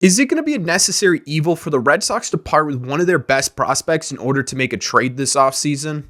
Is it going to be a necessary evil for the Red Sox to part with one of their best prospects in order to make a trade this offseason?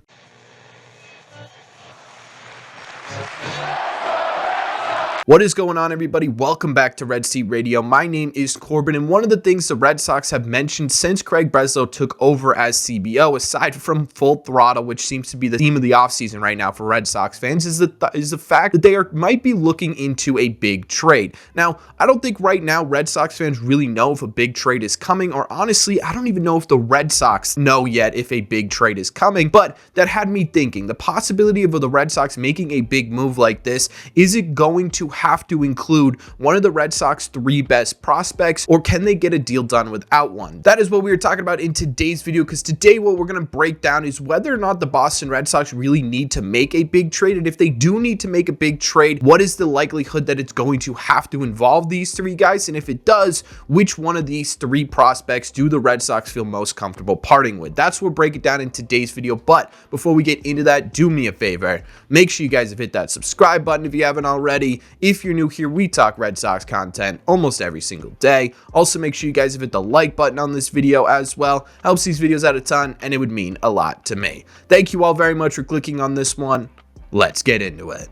What is going on, everybody? Welcome back to Red Seat Radio. My name is Corbin, and one of the things the Red Sox have mentioned since Craig Breslow took over as CBO, aside from full throttle, which seems to be the theme of the offseason right now for Red Sox fans, is the fact that they might be looking into a big trade. Now, I don't think right now Red Sox fans really know if a big trade is coming, or honestly, I don't even know if the Red Sox know yet if a big trade is coming, but that had me thinking. The possibility of the Red Sox making a big move like this, is it going to have to include one of the Red Sox 3 best prospects, or can they get a deal done without one? That is what we are talking about in today's video, because today what we're going to break down is whether or not the Boston Red Sox really need to make a big trade, and if they do need to make a big trade, what is the likelihood that it's going to have to involve these 3 guys, and if it does, which one of these 3 prospects do the Red Sox feel most comfortable parting with? That's what we'll break it down in today's video. But before we get into that, do me a favor, make sure you guys have hit that subscribe button if you haven't already. If you're new here, we talk Red Sox content almost every single day. Also, make sure you guys have hit the like button on this video as well. Helps these videos out a ton, and it would mean a lot to me. Thank you all very much for clicking on this one. Let's get into it.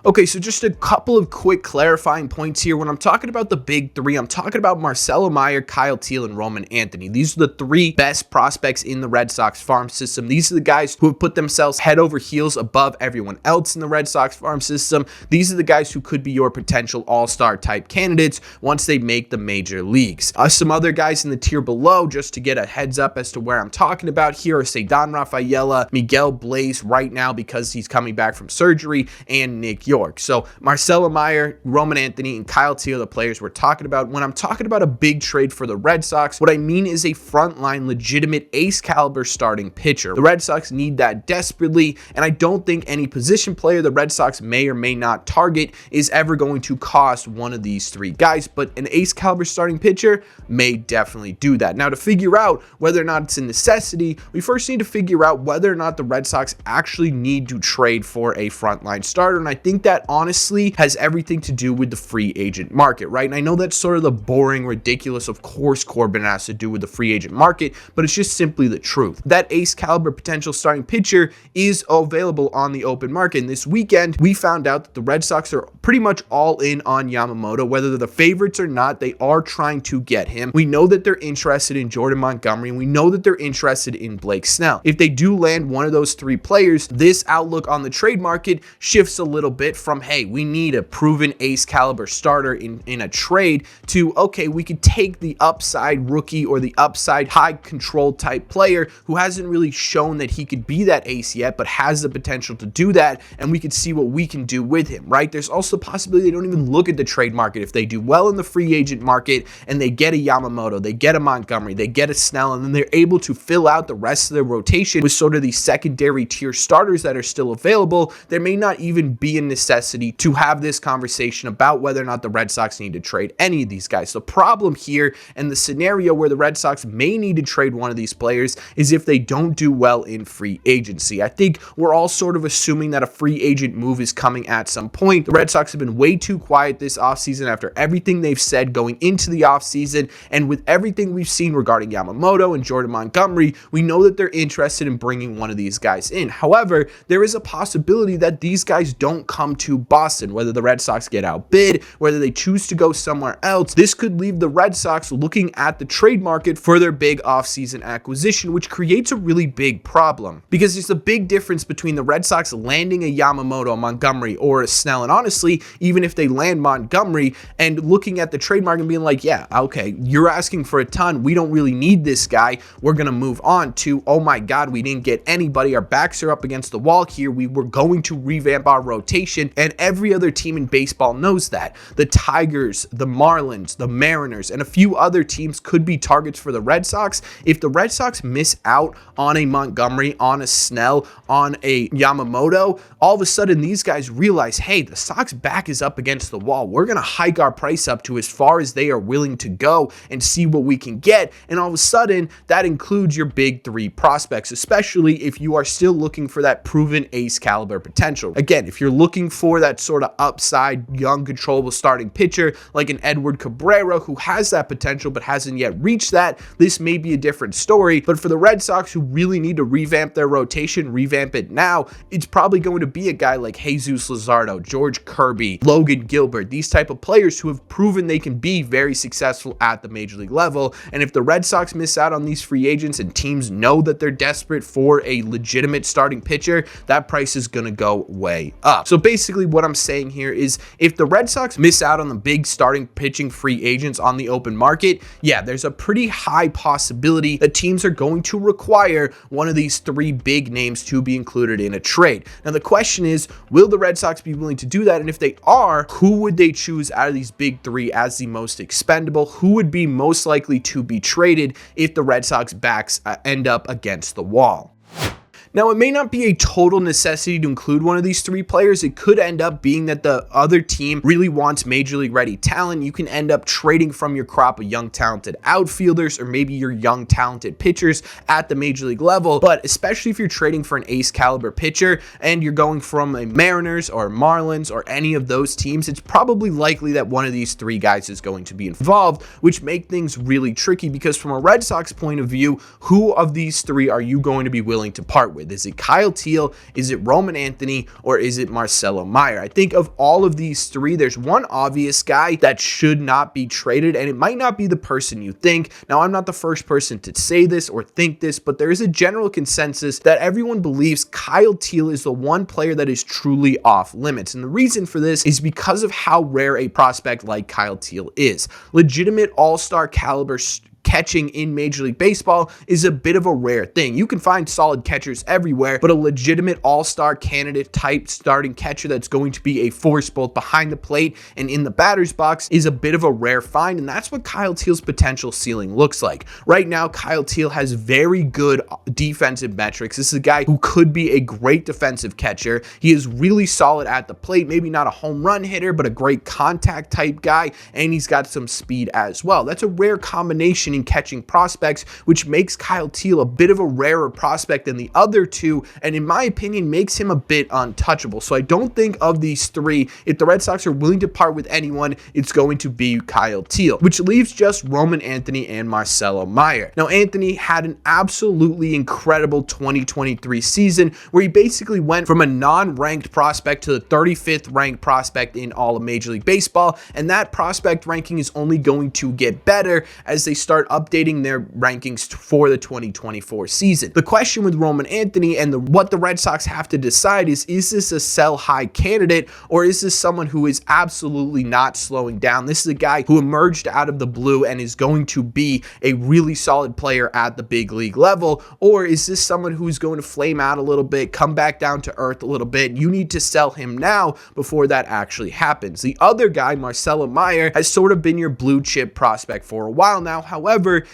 Okay, so just a couple of quick clarifying points here. When I'm talking about the big 3, I'm talking about Marcelo Mayer, Kyle Teel, and Roman Anthony. These are the 3 best prospects in the Red Sox farm system. These are the guys who have put themselves head over heels above everyone else in the Red Sox farm system. These are the guys who could be your potential all-star type candidates once they make the major leagues. Some other guys in the tier below, just to get a heads up as to where I'm talking about here, are Ceddanne Rafaela, Miguel Blaze right now because he's coming back from surgery, and Nick York. So Marcelo Mayer, Roman Anthony, and Kyle Teel are the players we're talking about. When I'm talking about a big trade for the Red Sox, what I mean is a frontline, legitimate ace caliber starting pitcher. The Red Sox need that desperately, and I don't think any position player the Red Sox may or may not target is ever going to cost one of these 3 guys, but an ace caliber starting pitcher may definitely do that. Now, to figure out whether or not it's a necessity, we first need to figure out whether or not the Red Sox actually need to trade for a frontline starter, and I think that honestly has everything to do with the free agent market, right? And I know that's sort of the boring, ridiculous, of course Corbin has to do with the free agent market, but it's just simply the truth. That ace caliber potential starting pitcher is available on the open market, and this weekend we found out that the Red Sox are pretty much all in on Yamamoto. Whether they're the favorites or not, they are trying to get him. We know that they're interested in Jordan Montgomery, and we know that they're interested in Blake Snell. If they do land one of those 3 players, this outlook on the trade market shifts a little bit from, hey, we need a proven ace caliber starter in a trade, to, okay, we could take the upside rookie or the upside high control type player who hasn't really shown that he could be that ace yet, but has the potential to do that, and we could see what we can do with him, right? There's also the possibility they don't even look at the trade market. If they do well in the free agent market and they get a Yamamoto, they get a Montgomery, they get a Snell, and then they're able to fill out the rest of their rotation with sort of these secondary tier starters that are still available, there may not even be a necessity to have this conversation about whether or not the Red Sox need to trade any of these guys. The problem here, and the scenario where the Red Sox may need to trade one of these players, is if they don't do well in free agency. I think we're all sort of assuming that a free agent move is coming at some point. The Red Sox have been way too quiet this offseason after everything they've said going into the offseason, and with everything we've seen regarding Yamamoto and Jordan Montgomery, we know that they're interested in bringing one of these guys in. However, there is a possibility that these guys don't come to Boston, whether the Red Sox get outbid, whether they choose to go somewhere else. This could leave the Red Sox looking at the trade market for their big offseason acquisition, which creates a really big problem, because there's a big difference between the Red Sox landing a Yamamoto, a Montgomery, or a Snell, and honestly, even if they land Montgomery, and looking at the trade market and being like, yeah, okay, you're asking for a ton, we don't really need this guy, we're gonna move on, to, oh my god, we didn't get anybody, our backs are up against the wall here, we were going to revamp our rotation, and every other team in baseball knows that. The Tigers, the Marlins, the Mariners, and a few other teams could be targets for the Red Sox. If the Red Sox miss out on a Montgomery, on a Snell, on a Yamamoto, all of a sudden these guys realize, hey, the Sox back is up against the wall. We're going to hike our price up to as far as they are willing to go and see what we can get. And all of a sudden, that includes your big 3 prospects, especially if you are still looking for that proven ace caliber potential. Again, if you're looking for that sort of upside, young, controllable starting pitcher like an Edward Cabrera who has that potential but hasn't yet reached that, this may be a different story. But for the Red Sox, who really need to revamp their rotation, revamp it now, it's probably going to be a guy like Jesus Luzardo, George Kirby, Logan Gilbert, these type of players who have proven they can be very successful at the major league level. And if the Red Sox miss out on these free agents and teams know that they're desperate for a legitimate starting pitcher, that price is going to go way up. So basically what I'm saying here is if the Red Sox miss out on the big starting pitching free agents on the open market, yeah, there's a pretty high possibility that teams are going to require one of these three big names to be included in a trade. Now the question is, will the Red Sox be willing to do that? And if they are, who would they choose out of these big three as the most expendable? Who would be most likely to be traded if the Red Sox backs end up against the wall? Now, it may not be a total necessity to include one of these three players. It could end up being that the other team really wants major league ready talent. You can end up trading from your crop of young talented outfielders or maybe your young talented pitchers at the major league level. But especially if you're trading for an ace caliber pitcher and you're going from a Mariners or Marlins or any of those teams, it's probably likely that one of these three guys is going to be involved, which make things really tricky because from a Red Sox point of view, who of these three are you going to be willing to part with? Is it Kyle Teel? Is it Roman Anthony? Or is it Marcelo Mayer? I think of all of these three, there's one obvious guy that should not be traded, and it might not be the person you think. Now, I'm not the first person to say this or think this, but there is a general consensus that everyone believes Kyle Teel is the one player that is truly off limits. And the reason for this is because of how rare a prospect like Kyle Teel is. Legitimate all-star caliber catching in Major League Baseball is a bit of a rare thing. You can find solid catchers everywhere, but a legitimate all-star candidate type starting catcher that's going to be a force both behind the plate and in the batter's box is a bit of a rare find, and that's what Kyle Teel's potential ceiling looks like. Right now, Kyle Teel has very good defensive metrics. This is a guy who could be a great defensive catcher. He is really solid at the plate, maybe not a home run hitter, but a great contact type guy, and he's got some speed as well. That's a rare combination in catching prospects, which makes Kyle Teel a bit of a rarer prospect than the other two, and in my opinion makes him a bit untouchable. So I don't think of these three, if the Red Sox are willing to part with anyone, it's going to be Kyle Teel, which leaves just Roman Anthony and Marcelo Mayer. Now, Anthony had an absolutely incredible 2023 season where he basically went from a non-ranked prospect to the 35th ranked prospect in all of Major League Baseball, and that prospect ranking is only going to get better as they start updating their rankings for the 2024 season. The question with Roman Anthony and what the Red Sox have to decide is this a sell high candidate or is this someone who is absolutely not slowing down? This is a guy who emerged out of the blue and is going to be a really solid player at the big league level, or is this someone who's going to flame out a little bit, come back down to earth a little bit? You need to sell him now before that actually happens. The other guy, Marcelo Mayer, has sort of been your blue chip prospect for a while now. However,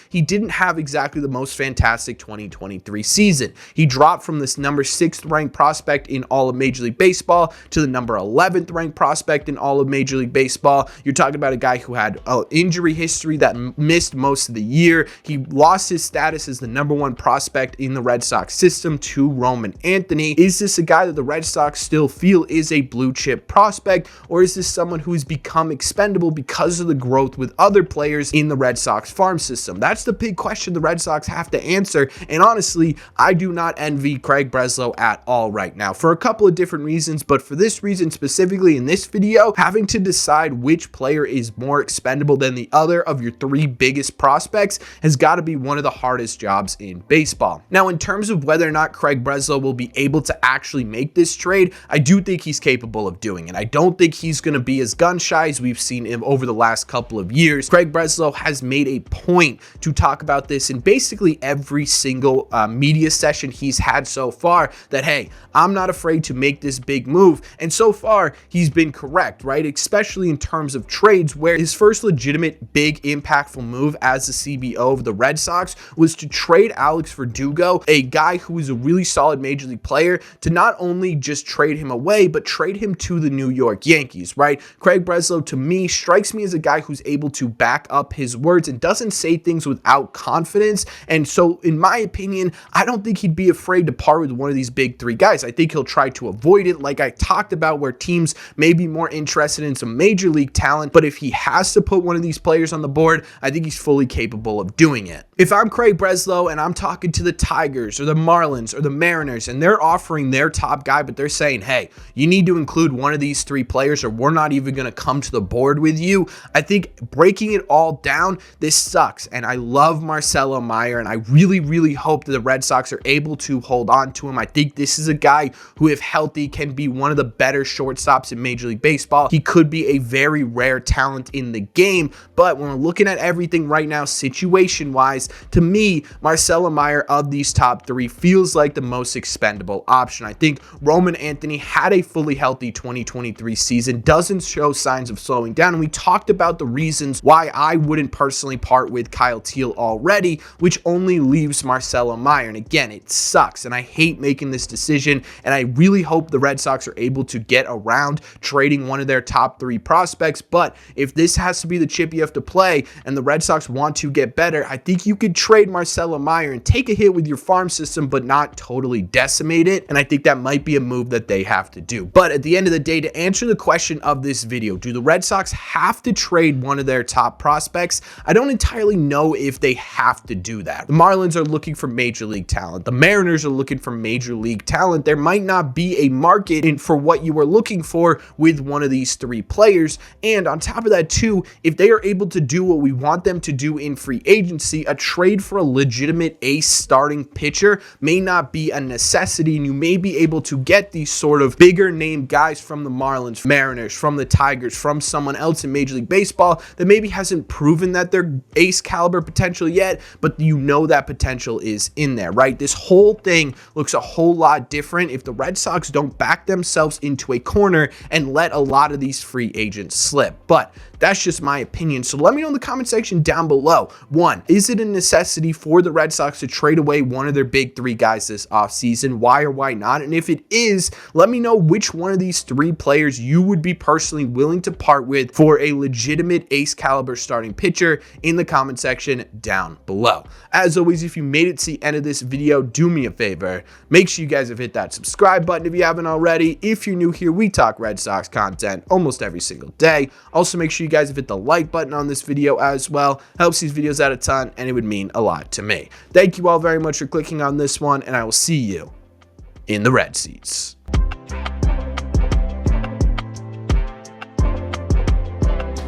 he didn't have exactly the most fantastic 2023 season. He dropped from this number 6th ranked prospect in all of Major League Baseball to the number 11th ranked prospect in all of Major League Baseball. You're talking about a guy who had an injury history that missed most of the year. He lost his status as the number 1 prospect in the Red Sox system to Roman Anthony. Is this a guy that the Red Sox still feel is a blue chip prospect, or is this someone who's become expendable because of the growth with other players in the Red Sox farm system? That's the big question the Red Sox have to answer, and honestly, I do not envy Craig Breslow at all right now for a couple of different reasons, but for this reason specifically in this video, having to decide which player is more expendable than the other of your 3 biggest prospects has got to be one of the hardest jobs in baseball. Now, in terms of whether or not Craig Breslow will be able to actually make this trade, I do think he's capable of doing it. I don't think he's going to be as gun shy as we've seen him over the last couple of years. Craig Breslow has made a point to talk about this in basically every single media session he's had so far, that, hey, I'm not afraid to make this big move. And so far, he's been correct, right? Especially in terms of trades, where his first legitimate big impactful move as the CBO of the Red Sox was to trade Alex Verdugo, a guy who is a really solid major league player, to not only just trade him away, but trade him to the New York Yankees, right? Craig Breslow, to me, strikes me as a guy who's able to back up his words and doesn't say say things without confidence. And so, in my opinion, I don't think he'd be afraid to part with one of these big three guys. I think he'll try to avoid it, like I talked about, where teams may be more interested in some major league talent. But if he has to put one of these players on the board, I think he's fully capable of doing it. If I'm Craig Breslow and I'm talking to the Tigers or the Marlins or the Mariners and they're offering their top guy, but they're saying, hey, you need to include one of these three players or we're not even going to come to the board with you, I think breaking it all down, this sucks. And I love Marcelo Mayer, and I really, really hope that the Red Sox are able to hold on to him. I think this is a guy who, if healthy, can be one of the better shortstops in Major League Baseball. He could be a very rare talent in the game, but when we're looking at everything right now, situation-wise, to me, Marcelo Mayer of these top three feels like the most expendable option. I think Roman Anthony had a fully healthy 2023 season, doesn't show signs of slowing down, and we talked about the reasons why I wouldn't personally part with Kyle Teel already, which only leaves Marcelo Mayer. And again, it sucks, and I hate making this decision, and I really hope the Red Sox are able to get around trading one of their top three prospects. But if this has to be the chip you have to play and the Red Sox want to get better, I think you could trade Marcelo Mayer and take a hit with your farm system, but not totally decimate it. And I think that might be a move that they have to do. But at the end of the day, to answer the question of this video, do the Red Sox have to trade one of their top prospects? I don't entirely know if they have to do that. The Marlins are looking for major league talent. The Mariners are looking for major league talent. There might not be a market for what you are looking for with one of these three players. And on top of that too, if they are able to do what we want them to do in free agency, a trade for a legitimate ace starting pitcher may not be a necessity, and you may be able to get these sort of bigger name guys from the Marlins, Mariners, from the Tigers, from someone else in Major League Baseball that maybe hasn't proven that they're ace caliber potential yet, but you know that potential is in there, right? This whole thing looks a whole lot different if the Red Sox don't back themselves into a corner and let a lot of these free agents slip. But that's just my opinion. So let me know in the comment section down below. One, is it a necessity for the Red Sox to trade away one of their big three guys this offseason? Why or why not? And if it is, let me know which one of these three players you would be personally willing to part with for a legitimate ace caliber starting pitcher in the comment section down below. As always, if you made it to the end of this video, do me a favor. Make sure you guys have hit that subscribe button if you haven't already. If you're new here, we talk Red Sox content almost every single day. Also, make sure you guys have hit the like button on this video as well. Helps these videos out a ton, and it would mean a lot to me. Thank you all very much for clicking on this one, and I will see you in the red seats.